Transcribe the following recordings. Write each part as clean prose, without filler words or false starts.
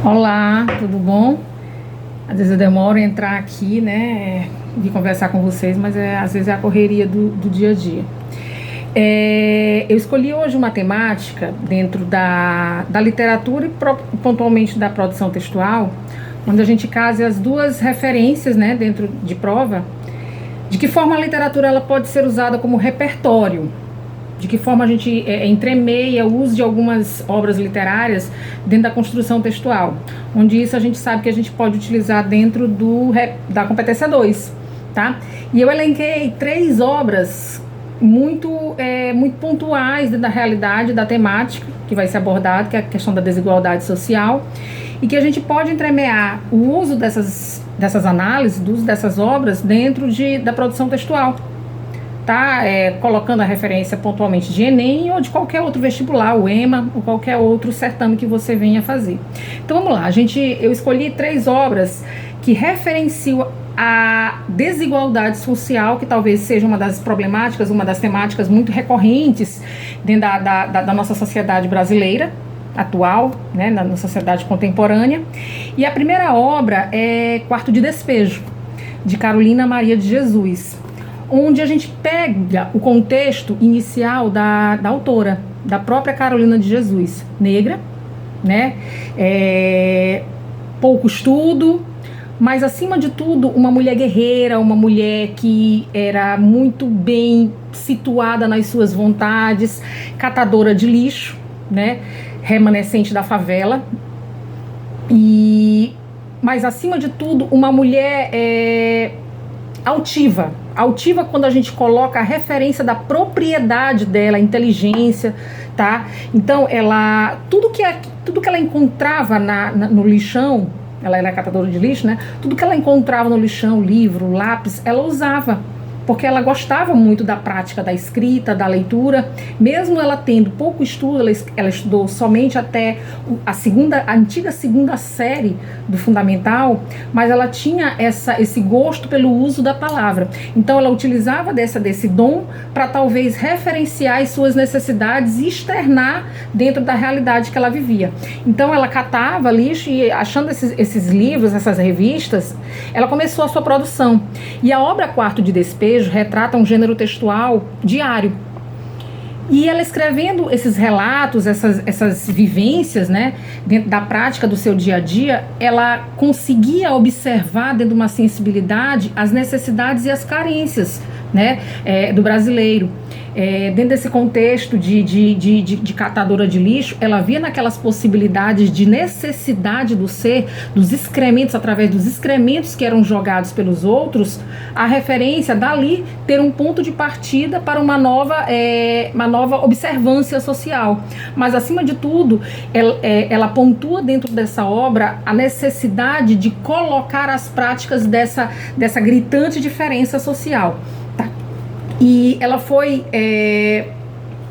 Olá, tudo bom? Às vezes eu demoro a entrar aqui, né, de conversar com vocês, mas às vezes é a correria do dia a dia. Eu escolhi hoje uma temática dentro da literatura e pontualmente da produção textual, onde a gente case as duas referências, né, dentro de prova, de que forma a literatura ela pode ser usada como repertório, de que forma a gente entremeia o uso de algumas obras literárias dentro da construção textual, onde isso a gente sabe que a gente pode utilizar dentro da competência 2, tá? E eu elenquei 3 obras muito pontuais da realidade, da temática que vai ser abordada, que é a questão da desigualdade social, e que a gente pode entremear o uso dessas análises, do uso dessas obras dentro da produção textual. Tá, colocando a referência pontualmente de Enem ou de qualquer outro vestibular, o EMA ou qualquer outro certame que você venha fazer. Então vamos lá, eu escolhi 3 obras que referenciam a desigualdade social, que talvez seja uma das problemáticas, uma das temáticas muito recorrentes dentro da nossa sociedade brasileira atual, né, na sociedade contemporânea. E a primeira obra é Quarto de Despejo, de Carolina Maria de Jesus, onde a gente pega o contexto inicial da autora, da própria Carolina de Jesus, negra, né? Pouco estudo, mas acima de tudo uma mulher guerreira, uma mulher que era muito bem situada nas suas vontades, catadora de lixo, né? Remanescente da favela, mas acima de tudo uma mulher altiva quando a gente coloca a referência da propriedade dela, a inteligência, tá? Então, tudo que ela encontrava no lixão, ela era catadora de lixo, né? Tudo que ela encontrava no lixão, livro, lápis, ela usava, porque ela gostava muito da prática da escrita, da leitura. Mesmo ela tendo pouco estudo, ela estudou somente até a antiga segunda série do fundamental, mas ela tinha esse gosto pelo uso da palavra. Então ela utilizava desse dom para talvez referenciar as suas necessidades e externar dentro da realidade que ela vivia. Então ela catava lixo e, achando esses livros, essas revistas, ela começou a sua produção. E a obra Quarto de Despejo retrata um gênero textual diário. E ela escrevendo esses relatos, essas vivências, né, dentro da prática do seu dia a dia, ela conseguia observar dentro de uma sensibilidade as necessidades e as carências, né, do brasileiro. Dentro desse contexto de catadora de lixo, ela via naquelas possibilidades de necessidade do ser, dos excrementos, através dos excrementos que eram jogados pelos outros, a referência dali ter um ponto de partida para uma nova observância social. Mas, acima de tudo, ela pontua dentro dessa obra a necessidade de colocar as práticas dessa gritante diferença social. E ela foi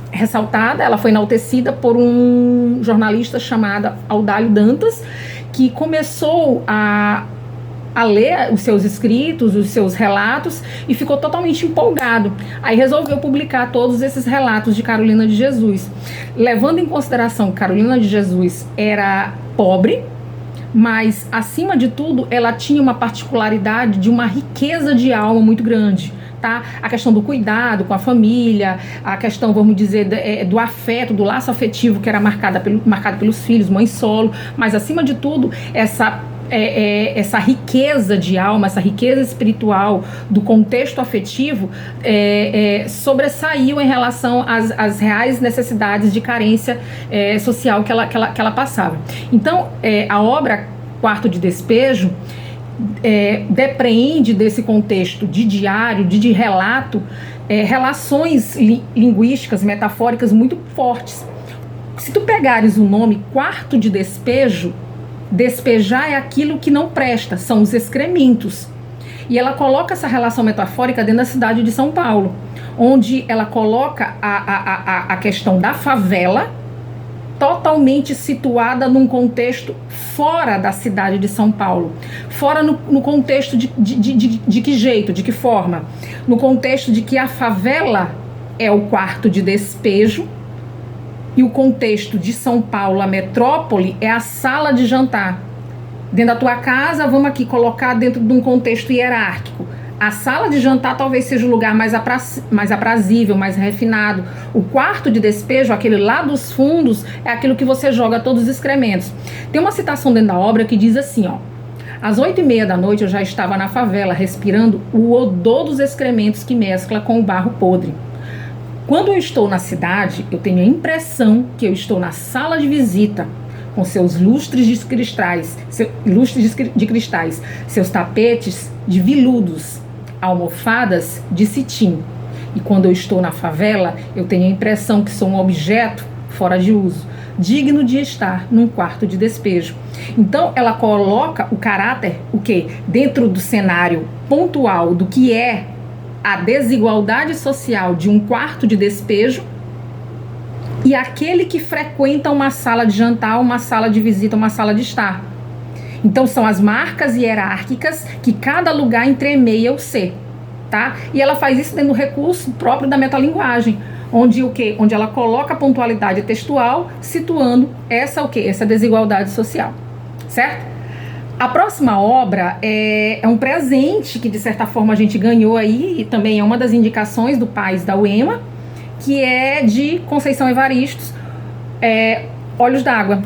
ressaltada, ela foi enaltecida por um jornalista chamado Audálio Dantas, que começou a ler os seus escritos, os seus relatos, e ficou totalmente empolgado. Aí resolveu publicar todos esses relatos de Carolina de Jesus, levando em consideração que Carolina de Jesus era pobre, mas, acima de tudo, ela tinha uma particularidade de uma riqueza de alma muito grande. Tá? A questão do cuidado com a família, a questão, vamos dizer, do afeto, do laço afetivo que era marcado pelos filhos, mãe solo, mas, acima de tudo, essa riqueza de alma, essa riqueza espiritual do contexto afetivo sobressaiu em relação às reais necessidades de carência social que ela passava. Então, a obra Quarto de Despejo depreende desse contexto de diário, de relato, relações linguísticas, metafóricas muito fortes. Se tu pegares o nome Quarto de Despejo, despejar é aquilo que não presta, são os excrementos. E ela coloca essa relação metafórica dentro da cidade de São Paulo, onde ela coloca a questão da favela, totalmente situada num contexto fora da cidade de São Paulo. Fora no contexto de que jeito, de que forma? No contexto de que a favela é o quarto de despejo e o contexto de São Paulo, a metrópole, é a sala de jantar. Dentro da tua casa, vamos aqui colocar dentro de um contexto hierárquico. A sala de jantar talvez seja o lugar mais aprazível, mais refinado. O quarto de despejo, aquele lá dos fundos, é aquilo que você joga todos os excrementos. Tem uma citação dentro da obra que diz assim, ó: às 8h30 da noite eu já estava na favela, respirando o odor dos excrementos que mescla com o barro podre. Quando eu estou na cidade, eu tenho a impressão que eu estou na sala de visita, com seus lustres de cristais, seus tapetes de viludos, almofadas de cetim. E quando eu estou na favela, eu tenho a impressão que sou um objeto fora de uso, digno de estar num quarto de despejo. Então, ela coloca o caráter, o quê? Dentro do cenário pontual do que é a desigualdade social de um quarto de despejo e aquele que frequenta uma sala de jantar, uma sala de visita, uma sala de estar. Então, são as marcas hierárquicas que cada lugar entremeia o ser, tá? E ela faz isso dentro do recurso próprio da metalinguagem, onde o quê? Onde ela coloca a pontualidade textual, situando essa o quê? Essa desigualdade social, certo? A próxima obra é um presente que, de certa forma, a gente ganhou aí, e também é uma das indicações do Paz da UEMA, que é de Conceição Evaristo, Olhos d'Água,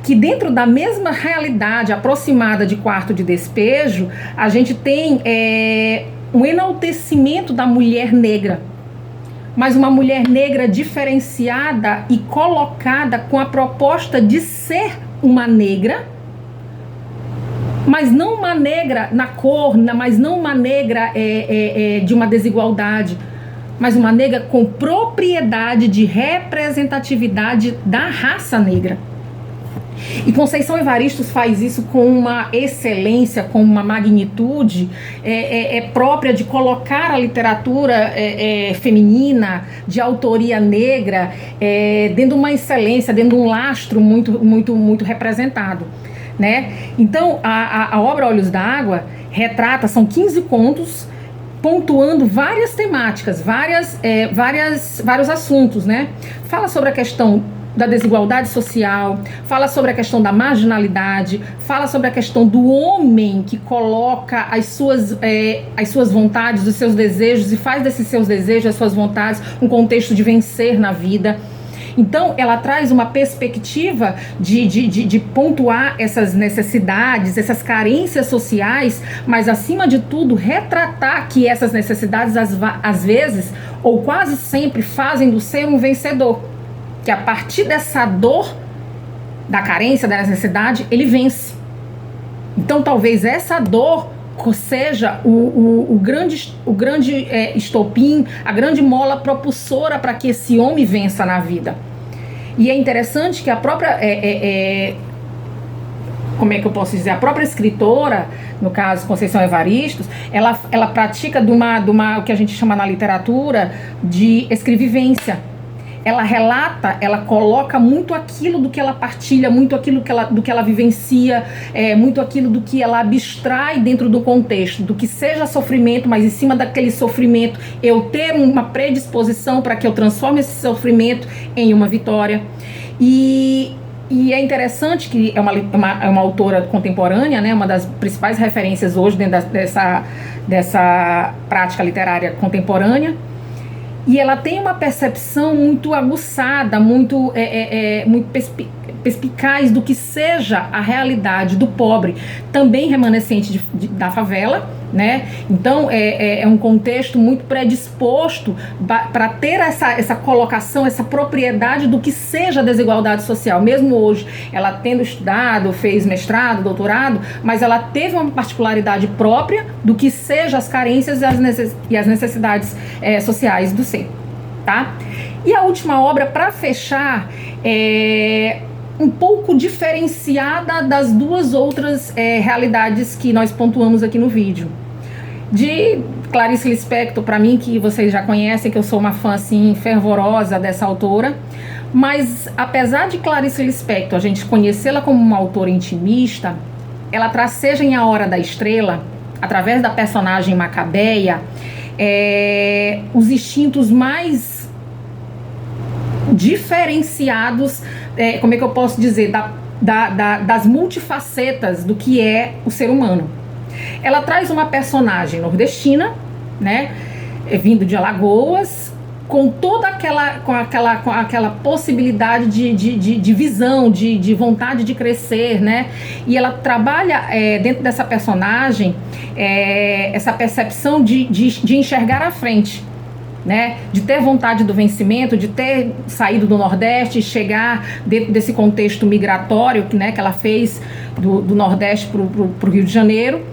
que dentro da mesma realidade aproximada de quarto de despejo, a gente tem um enaltecimento da mulher negra, mas uma mulher negra diferenciada e colocada com a proposta de ser uma negra, mas não uma negra na cor, mas não uma negra de uma desigualdade, mas uma negra com propriedade de representatividade da raça negra. E Conceição Evaristo faz isso com uma excelência, com uma magnitude própria de colocar a literatura feminina, de autoria negra, dentro de uma excelência, dentro de um lastro muito, muito, muito representado, né? Então, a obra Olhos d'Água retrata, são 15 contos, pontuando várias temáticas, vários assuntos, né? Fala sobre a questão da desigualdade social, fala sobre a questão da marginalidade, fala sobre a questão do homem que coloca as suas vontades, os seus desejos, e faz desses seus desejos, as suas vontades, um contexto de vencer na vida. Então, ela traz uma perspectiva de pontuar essas necessidades, essas carências sociais, mas, acima de tudo, retratar que essas necessidades, às vezes, ou quase sempre, fazem do ser um vencedor. Que a partir dessa dor, da carência, da necessidade, ele vence. Então, talvez essa dor seja o grande estopim, a grande mola propulsora para que esse homem vença na vida. E é interessante que a própria, como é que eu posso dizer, a própria escritora, no caso Conceição Evaristo, ela pratica de uma o que a gente chama na literatura de escrevivência. Ela relata, ela coloca muito aquilo do que ela partilha, muito aquilo do que ela vivencia, muito aquilo do que ela abstrai dentro do contexto, do que seja sofrimento, mas em cima daquele sofrimento eu ter uma predisposição para que eu transforme esse sofrimento em uma vitória. E é interessante que é uma autora contemporânea, né, uma das principais referências hoje dentro dessa prática literária contemporânea. E ela tem uma percepção muito aguçada, muito perspicaz do que seja a realidade do pobre, também remanescente da favela, né? Então é um contexto muito predisposto para ter essa colocação, essa propriedade do que seja a desigualdade social. Mesmo hoje, ela tendo estudado, fez mestrado, doutorado, mas ela teve uma particularidade própria do que seja as carências e as necessidades sociais do ser, tá? E a última obra, para fechar, um pouco diferenciada das duas outras realidades que nós pontuamos aqui no vídeo. De Clarice Lispector, para mim, que vocês já conhecem, que eu sou uma fã assim fervorosa dessa autora, mas apesar de Clarice Lispector a gente conhecê-la como uma autora intimista, ela traceja em A Hora da Estrela, através da personagem Macabeia, os instintos mais diferenciados, como é que eu posso dizer, das multifacetas do que é o ser humano. Ela traz uma personagem nordestina, né, vindo de Alagoas, com toda aquela possibilidade de visão, de vontade de crescer, né? E ela trabalha dentro dessa personagem essa percepção de enxergar à frente, né? De ter vontade do vencimento, de ter saído do Nordeste e chegar dentro desse contexto migratório, né, que ela fez do Nordeste para o Rio de Janeiro,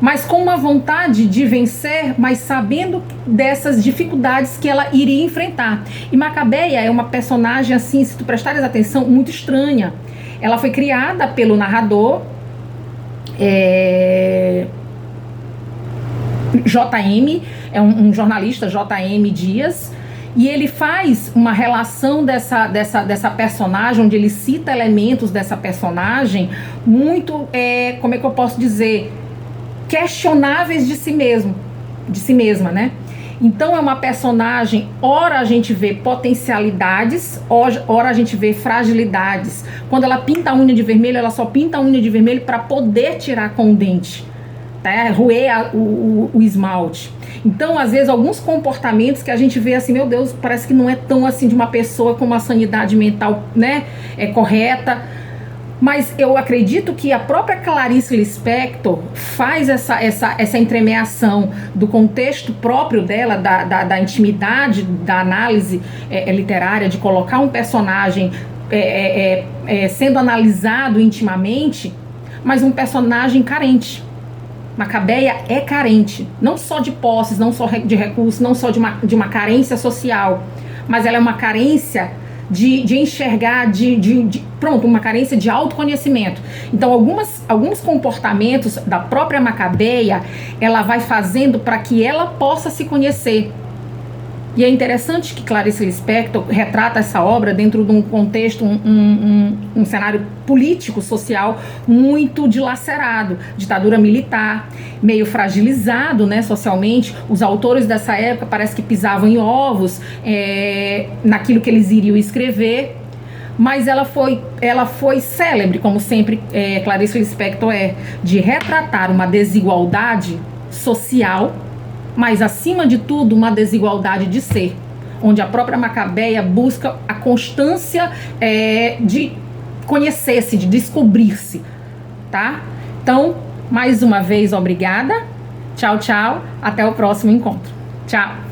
mas com uma vontade de vencer, mas sabendo dessas dificuldades que ela iria enfrentar. E Macabeia é uma personagem, assim, se tu prestares atenção, muito estranha. Ela foi criada pelo narrador JM, é um jornalista, JM Dias, e ele faz uma relação dessa personagem, onde ele cita elementos dessa personagem muito, como é que eu posso dizer, questionáveis de si mesma, né? Então é uma personagem, ora a gente vê potencialidades, ora a gente vê fragilidades. Quando ela pinta a unha de vermelho, ela só pinta a unha de vermelho para poder tirar com o dente, tá? Roer o esmalte. Então, às vezes, alguns comportamentos que a gente vê assim, meu Deus, parece que não é tão assim de uma pessoa com uma sanidade mental, né, correta. Mas eu acredito que a própria Clarice Lispector faz essa entremeação do contexto próprio dela, da intimidade, da análise literária, de colocar um personagem sendo analisado intimamente, mas um personagem carente. Macabeia é carente, não só de posses, não só de recursos, não só de uma carência social, mas ela é uma carência de enxergar, pronto, uma carência de autoconhecimento. Então, alguns comportamentos da própria Macabeia, ela vai fazendo para que ela possa se conhecer. E é interessante que Clarice Lispector retrata essa obra dentro de um contexto, um cenário político, social muito dilacerado, ditadura militar, meio fragilizado, né, socialmente. Os autores dessa época parece que pisavam em ovos naquilo que eles iriam escrever, mas ela foi célebre, como sempre Clarice Lispector de retratar uma desigualdade social, mas, acima de tudo, uma desigualdade de ser, onde a própria Macabeia busca a constância de conhecer-se, de descobrir-se, tá? Então, mais uma vez, obrigada. Tchau, tchau. Até o próximo encontro. Tchau.